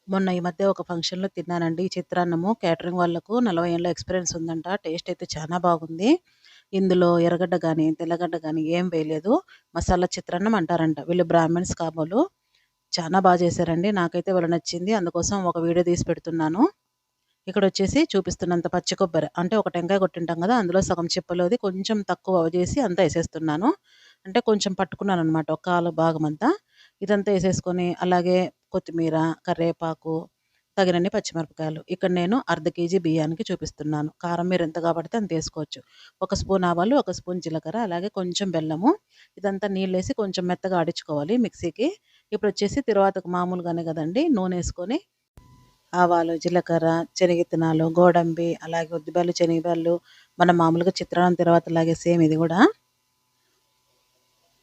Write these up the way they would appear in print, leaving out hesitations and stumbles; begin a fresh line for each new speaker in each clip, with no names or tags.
మొన్న ఈ మధ్య ఒక ఫంక్షన్‌లో తిన్నానండి. ఈ చిత్రాన్నము క్యాటరింగ్ వాళ్ళకు 40 ఏళ్ల ఎక్స్‌పీరియన్స్ ఉందంట. టేస్ట్ అయితే చానా బాగుంది. ఇందులో ఎర్రగడ్డ గాని, తెల్లగడ్డ గాని ఏం వేయలేదు. మసాలా చిత్రాన్నం అంటారంట. వీళ్ళు బ్రాహ్మిన్స్ కాబోలు. చానా చేశారండి. నాకైతే భలే నచ్చింది. అందుకోసం ఒక వీడియో తీసి పెడుతున్నాను. ఇక్కడొచ్చేసి చూపిస్తున్నంత పచ్చి కొబ్బరి. అంటే ఒక టెంకాయ కొట్టింటాం గదా! అందులో సగం చిప్పలోది కొంచెం తక్కువ చేసి అంతా ఏసేస్తున్నాను. అంటే కొంచెం పట్టుకున్నాననమాట. ఒక కాలు భాగమంతా. ఇదంతా ఏసేసుకొని అలాగే కొత్తిమీర, కరివేపాకు, తగినన్ని పచ్చిమిరపకాయలు. ఇక్కడ నేను అర్ధ కేజీ బియ్యానికి చూపిస్తున్నాను. కారం మీరెంత పడితే అంత ఏసుకోవచ్చు. ఒక స్పూన్ ఆవాలు, ఒక స్పూన్ జీలకర్ర, అలాగే కొంచెం బెల్లము. ఇదంతా నీళ్ళేసి కొంచెం మెత్తగా ఆడించుకోవాలి మిక్సీకి. ఇప్పుడొచ్చేసి తిరువాతకు మామూలుగానే గదండీ నూనేసుకొని ఆవాలు, జీలకర్ర, శనగిత్తనాలు, గోడంబి, అలాగే ఉద్దిబళ్ళు, శనగబళ్ళు మనం మామూలుగా చిత్రాన్నం తర్వాతలాగే సేమ్ ఇది గూడా.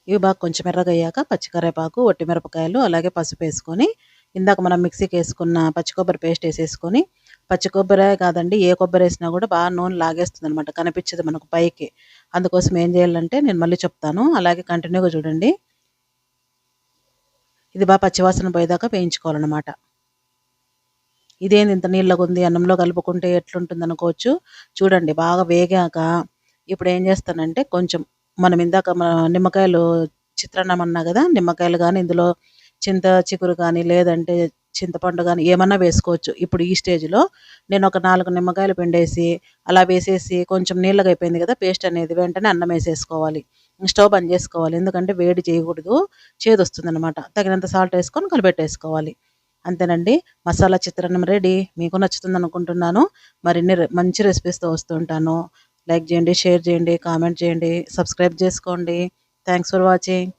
ఇవి బాగా కొంచెం ఎర్రగయ్యాక పచ్చికరివేపాకు, ఒట్టి మిరపకాయలు, అలాగే పసుపేసుకొని, ఇందాక మనం మిక్సీకేసుకున్న పచ్చి కొబ్బరి పేస్ట్ ఏసేసుకొని, పచ్చి కొబ్బరే కాదండి ఏ కొబ్బరేసినా గూడా బాగా నూనె లాగేస్తుందనమాట. కనిపిచ్చదు మనకు పైకి. అందుకోసం ఏం జేయాలంటే నేను మళ్ళీ చెప్తాను. అలాగే కంటిన్యూగా చూడండి. ఇది పచ్చివాసన పోయేదాకా వేయించుకోవాలనమాట. ఇదేంది ఇంత నీళ్ళగుంది అన్నంలో కలుపుకుంటే ఎట్లుంటుందనుకోవచ్చు. చూడండి బాగా వేగాక ఇప్పుడేం చేస్తానంటే కొంచెం మనం ఇందాక నిమ్మకాయలు చిత్రాన్నం అన్నా గదా! నిమ్మకాయలు గానీ, ఇందులో చింత చిగురు గానీ, లేదంటే చింతపండు గానీ ఏమన్నా వేసుకోవచ్చు. ఇప్పుడు ఈ స్టేజ్‌లో నేనొక 4 నిమ్మకాయలు పిండేసి, అలా వేసేసి కొంచెం నీళ్ళగా అయిపోయింది గదా! పేస్ట్ అనేది. వెంటనే అన్నం ఏసేసుకోవాలి. స్టవ్ బంద్ జేసుకోవాలి. ఎందుకంటే వేడి చేయకూడదు. చేదొస్తుందనమాట. తగినంత సాల్ట్ ఏసుకొని కలిపెట్టేసుకోవాలి. అంతేనండి. మసాలా చిత్రాన్నం రెడీ. మీకు నచ్చుతుందనుకుంటున్నాను. మరిన్ని మంచి రెసిపీస్‌తో వస్తూ ఉంటాను. లైక్ జేయండి, షేర్ జేయండి, కామెంట్ చేయండి, సబ్స్క్రైబ్ జేసుకోండి. Thanks for watching.